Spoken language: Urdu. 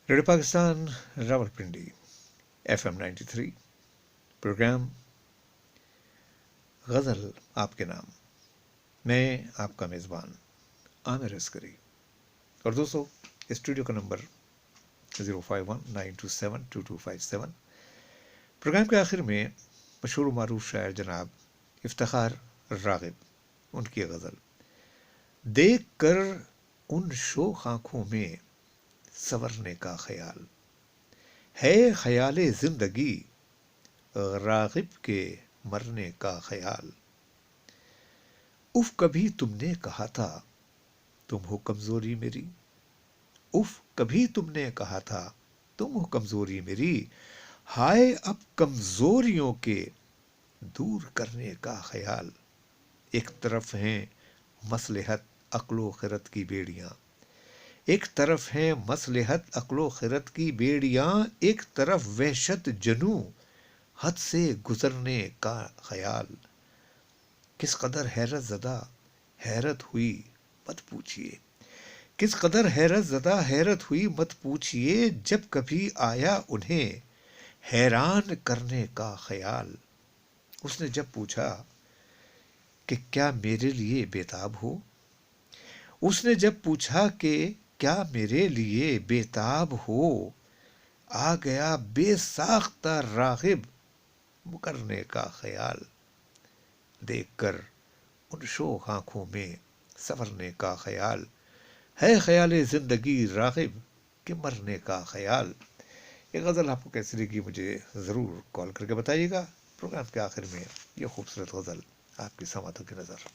Radio Pakistan Rawalpindi FM 93 programme ghazal آپ کے نام، میں آپ کا میزبان عامر عسکری. اور دوستو، اسٹوڈیو کا نمبر 05192722257. پروگرام کے آخر میں مشہور و معروف شاعر جناب افتخار راغب، ان کی غزل دیکھ کر ان شوخ آنکھوں میں سنورنے کا خیال ہے، خیال زندگی راغب کے مرنے کا خیال. اف کبھی تم نے کہا تھا تم ہو کمزوری میری، اف کبھی تم نے کہا تھا تم ہو کمزوری میری، ہائے اب کمزوریوں کے دور کرنے کا خیال. ایک طرف ہیں مصلحت عقل و خرد کی بیڑیاں، ایک طرف ہیں مصلحت عقل و خرد کی بیڑیاں، ایک طرف وحشت جنوں حد سے گزرنے کا خیال. کس قدر حیرت زدہ حیرت ہوئی مت پوچھئے، کس قدر حیرت زدہ حیرت ہوئی مت پوچھئے، جب کبھی آیا انہیں حیران کرنے کا خیال. اس نے جب پوچھا کہ کیا میرے لیے بےتاب ہو، اس نے جب پوچھا کہ کیا میرے لیے بےتاب ہو، آ گیا بے ساختہ راغب مکرنے کا خیال. دیکھ کر ان شوخ آنکھوں میں سنورنے کا خیال ہے، خیال زندگی راغب کے مرنے کا خیال. یہ غزل آپ کو کیسی لگی مجھے ضرور کال کر کے بتائیے گا. پروگرام کے آخر میں یہ خوبصورت غزل آپ کی سماعتوں کی نظر.